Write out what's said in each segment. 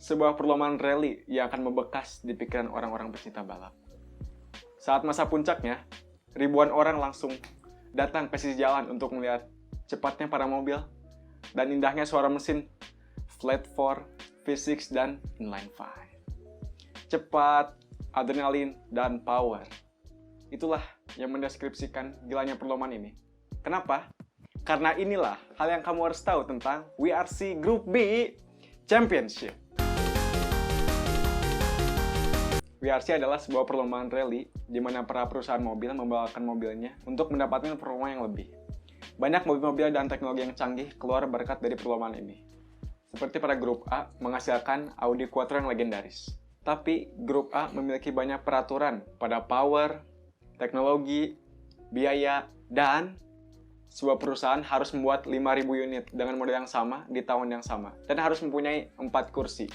sebuah perlombaan rally yang akan membekas di pikiran orang-orang pecinta balap. Saat masa puncaknya, ribuan orang langsung datang ke sisi jalan untuk melihat cepatnya para mobil dan indahnya suara mesin Flat 4, V6, dan Inline 5. Cepat, adrenalin, dan power. Itulah yang mendeskripsikan gilanya perlombaan ini. Kenapa? Karena inilah hal yang kamu harus tahu tentang WRC Group B Championship. WRC adalah sebuah perlombaan rally di mana para perusahaan mobil membawakan mobilnya untuk mendapatkan performa yang lebih. Banyak mobil-mobil dan teknologi yang canggih keluar berkat dari perlombaan ini. Seperti pada grup A menghasilkan Audi Quattro yang legendaris. Tapi grup A memiliki banyak peraturan pada power, teknologi, biaya, dan sebuah perusahaan harus membuat 5.000 unit dengan model yang sama di tahun yang sama dan harus mempunyai 4 kursi.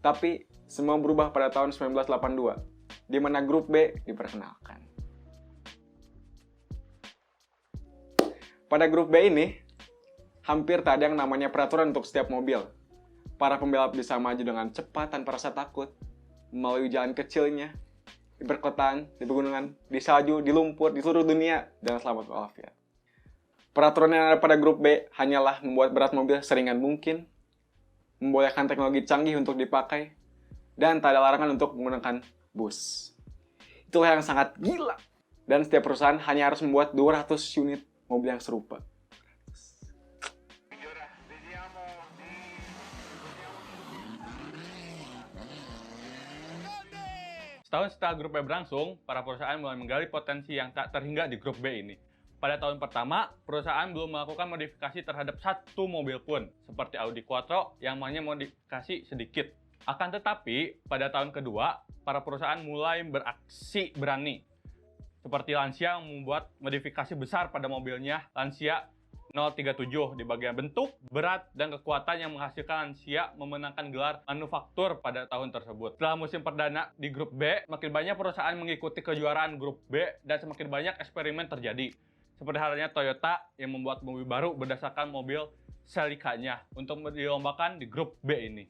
Tapi semua berubah pada tahun 1982, di mana grup B diperkenalkan. Pada grup B ini, hampir tak ada yang namanya peraturan untuk setiap mobil. Para pembalap bisa maju dengan cepat tanpa rasa takut, melalui jalan kecilnya, di perkotaan, di pegunungan, di salju, di lumpur, di seluruh dunia, dan selamat walafiat. Peraturan yang ada pada grup B hanyalah membuat berat mobil seringan mungkin, membolehkan teknologi canggih untuk dipakai, dan tak ada larangan untuk menggunakan bus. Itulah yang sangat gila. Dan setiap perusahaan hanya harus membuat 200 unit mobil yang serupa. Setahun setelah grup B berlangsung, para perusahaan mulai menggali potensi yang tak terhingga di grup B ini. Pada tahun pertama, perusahaan belum melakukan modifikasi terhadap satu mobil pun, seperti Audi Quattro yang hanya modifikasi sedikit. Akan tetapi, pada tahun kedua, para perusahaan mulai beraksi berani. Seperti Lancia yang membuat modifikasi besar pada mobilnya Lancia 037 di bagian bentuk, berat, dan kekuatan yang menghasilkan Lancia memenangkan gelar manufaktur pada tahun tersebut. Setelah musim perdana di grup B, semakin banyak perusahaan mengikuti kejuaraan grup B dan semakin banyak eksperimen terjadi. Seperti halnya Toyota yang membuat mobil baru berdasarkan mobil Celica-nya untuk dilombakan di grup B ini.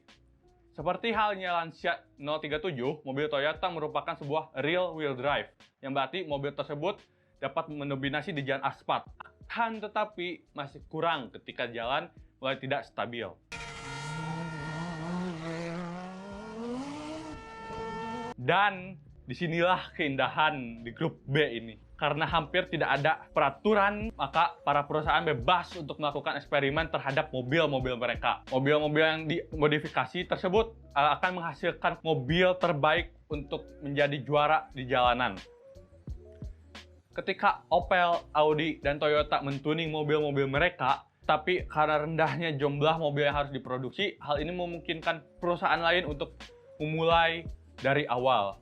Seperti halnya Lancia 037, mobil Toyota merupakan sebuah rear wheel drive, yang berarti mobil tersebut dapat mendominasi di jalan aspal. Akan tetapi masih kurang ketika jalan mulai tidak stabil. Dan disinilah keindahan di grup B ini. Karena hampir tidak ada peraturan, maka para perusahaan bebas untuk melakukan eksperimen terhadap mobil-mobil mereka. Mobil-mobil yang dimodifikasi tersebut akan menghasilkan mobil terbaik untuk menjadi juara di jalanan. Ketika Opel, Audi, dan Toyota mentuning mobil-mobil mereka, tapi karena rendahnya jumlah mobil yang harus diproduksi, hal ini memungkinkan perusahaan lain untuk memulai dari awal.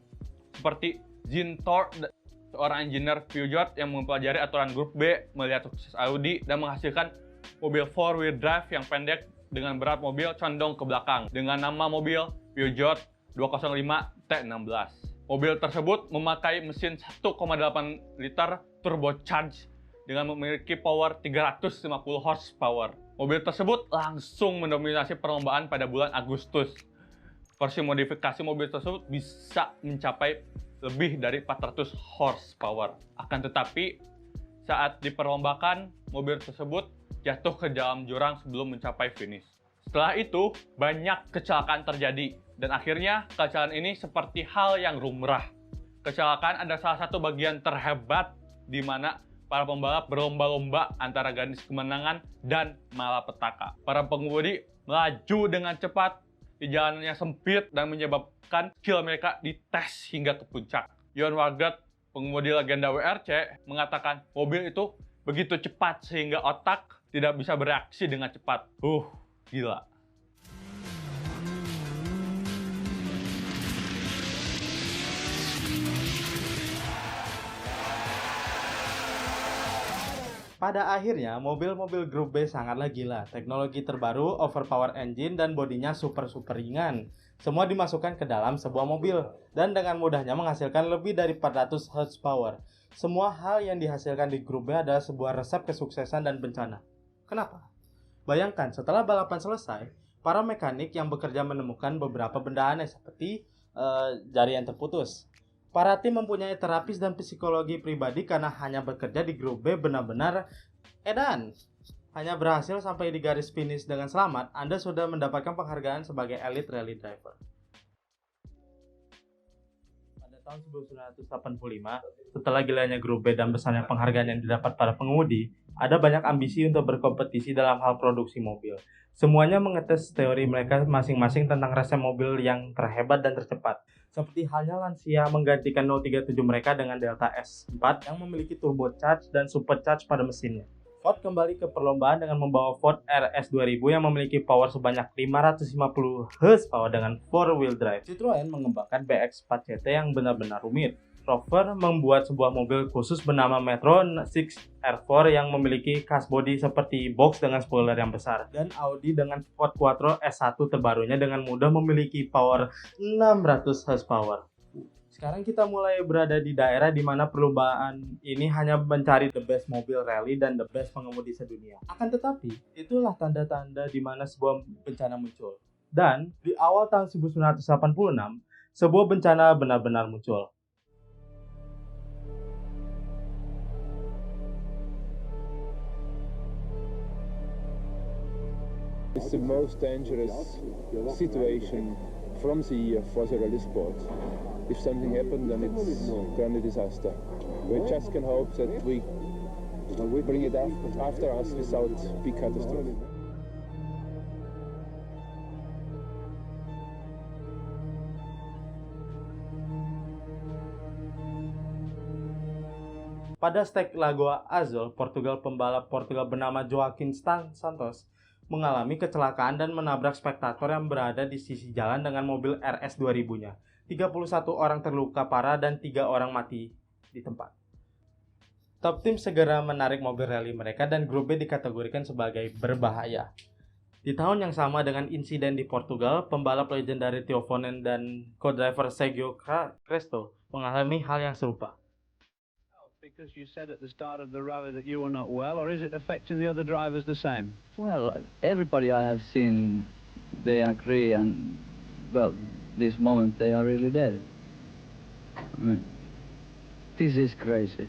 Seperti Jean Todt, seorang engineer Peugeot yang mempelajari aturan grup B, melihat sukses Audi, dan menghasilkan mobil 4-wheel drive yang pendek dengan berat mobil condong ke belakang, dengan nama mobil Peugeot 205 T16. Mobil tersebut memakai mesin 1,8 liter turbocharged dengan memiliki power 350 horsepower. Mobil tersebut langsung mendominasi perlombaan pada bulan Agustus. Versi modifikasi mobil tersebut bisa mencapai lebih dari 400 horsepower. Akan tetapi, saat diperlombakan, mobil tersebut jatuh ke dalam jurang sebelum mencapai finish. Setelah itu, banyak kecelakaan terjadi, dan akhirnya kecelakaan ini seperti hal yang lumrah. Kecelakaan adalah salah satu bagian terhebat di mana para pembalap berlomba-lomba antara garis kemenangan dan malapetaka. Para pengemudi melaju dengan cepat di jalan yang sempit dan menyebabkan skill mereka dites hingga ke puncak. Johan Wargert, pengemudi legenda WRC, mengatakan mobil itu begitu cepat sehingga otak tidak bisa bereaksi dengan cepat. Gila. Pada akhirnya, mobil-mobil grup B sangatlah gila. Teknologi terbaru, overpower engine, dan bodinya super ringan. Semua dimasukkan ke dalam sebuah mobil, dan dengan mudahnya menghasilkan lebih dari 400 horsepower. Semua hal yang dihasilkan di grup B adalah sebuah resep kesuksesan dan bencana. Kenapa? Bayangkan, setelah balapan selesai, para mekanik yang bekerja menemukan beberapa benda aneh seperti jari yang terputus. Para tim mempunyai terapis dan psikologi pribadi karena hanya bekerja di grup B benar-benar edan. Hanya berhasil sampai di garis finish dengan selamat, Anda sudah mendapatkan penghargaan sebagai Elite Rally Driver. Pada tahun 1985, setelah gilanya grup B dan besarnya penghargaan yang didapat para pengemudi, ada banyak ambisi untuk berkompetisi dalam hal produksi mobil. Semuanya mengetes teori mereka masing-masing tentang rasa mobil yang terhebat dan tercepat. Seperti halnya Lancia menggantikan 037 mereka dengan Delta S4 yang memiliki turbocharge dan supercharge pada mesinnya. Ford kembali ke perlombaan dengan membawa Ford RS 2000 yang memiliki power sebanyak 550 horsepower dengan 4-wheel drive. Citroen mengembangkan BX4 CT yang benar-benar rumit. Rover membuat sebuah mobil khusus bernama Metro 6R4 yang memiliki kas bodi seperti box dengan spoiler yang besar. Dan Audi dengan Ford Quattro S1 terbarunya dengan mudah memiliki power 600 horsepower. Sekarang kita mulai berada di daerah di mana perlombaan ini hanya mencari the best mobil rally dan the best pengemudi sedunia. Akan tetapi, itulah tanda-tanda di mana sebuah bencana muncul. Dan di awal tahun 1986, sebuah bencana benar-benar muncul. It's the most dangerous situation from the year for the rally sport. If something happened, then it's gone a disaster. We just can hope that we bring it after us without big catastrophe. Pada stek Lagoa Azul, Portugal, pembalap Portugal bernama Joaquim Santos mengalami kecelakaan dan menabrak spektator yang berada di sisi jalan dengan mobil RS 2000-nya. 31 orang terluka parah dan 3 orang mati di tempat. Top Team segera menarik mobil rally mereka dan grup B dikategorikan sebagai berbahaya. Di tahun yang sama dengan insiden di Portugal, pembalap legendaris Theo Fonen dan co-driver Sergio Cresto mengalami hal yang serupa. Because you said at the start of the rally that you were not well, or is it affecting the other drivers the same? Well, everybody I have seen, they agree, and well, this moment they are really dead. I mean, this is crazy.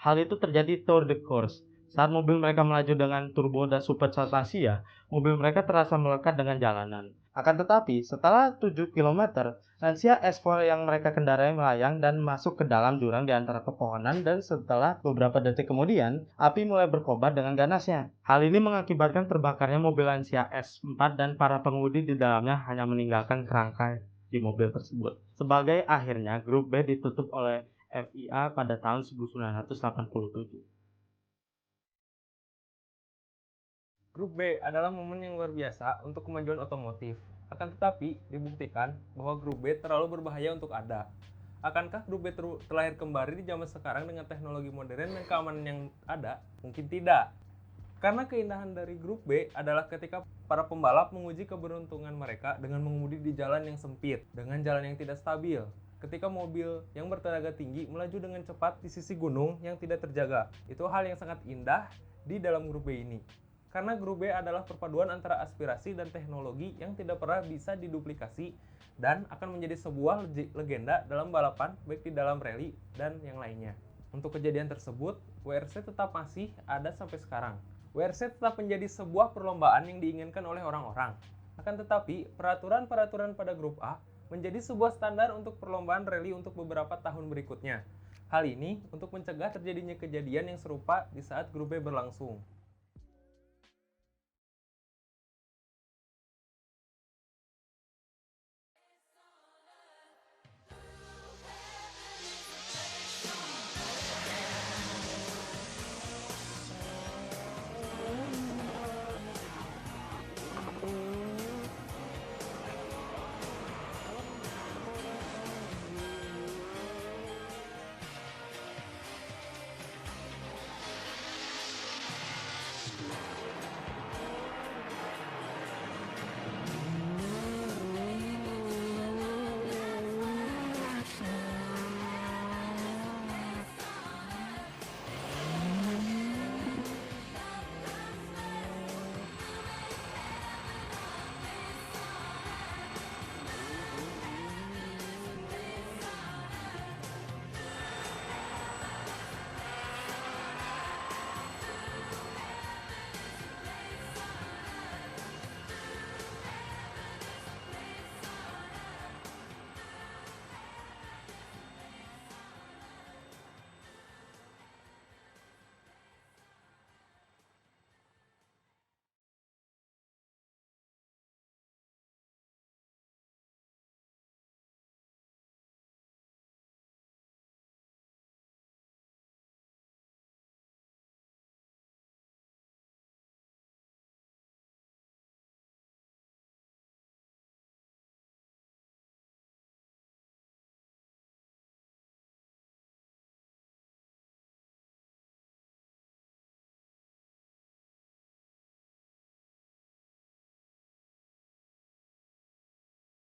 Hal itu terjadi Tour de Corse. Saat mobil mereka melaju dengan turbo dan supercharged Lancia, mobil mereka terasa melekat dengan jalanan. Akan tetapi, setelah 7 km, Lancia S4 yang mereka kendarai melayang dan masuk ke dalam jurang di antara pepohonan dan setelah beberapa detik kemudian, api mulai berkobar dengan ganasnya. Hal ini mengakibatkan terbakarnya mobil Lancia S4 dan para pengemudi di dalamnya hanya meninggalkan kerangka di mobil tersebut. Sebagai akhirnya, grup B ditutup oleh FIA pada tahun 1987. Grup B adalah momen yang luar biasa untuk kemajuan otomotif. Akan tetapi, dibuktikan bahwa grup B terlalu berbahaya untuk ada. Akankah grup B terlahir kembali di zaman sekarang dengan teknologi modern dan keamanan yang ada? Mungkin tidak. Karena keindahan dari grup B adalah ketika para pembalap menguji keberuntungan mereka dengan mengemudi di jalan yang sempit, dengan jalan yang tidak stabil. Ketika mobil yang bertenaga tinggi melaju dengan cepat di sisi gunung yang tidak terjaga. Itu hal yang sangat indah di dalam grup B ini. Karena grup B adalah perpaduan antara aspirasi dan teknologi yang tidak pernah bisa diduplikasi dan akan menjadi sebuah legenda dalam balapan baik di dalam rally dan yang lainnya. Untuk kejadian tersebut, WRC tetap masih ada sampai sekarang. WRC tetap menjadi sebuah perlombaan yang diinginkan oleh orang-orang. Akan tetapi, peraturan-peraturan pada grup A menjadi sebuah standar untuk perlombaan rally untuk beberapa tahun berikutnya. Hal ini untuk mencegah terjadinya kejadian yang serupa di saat grup B berlangsung.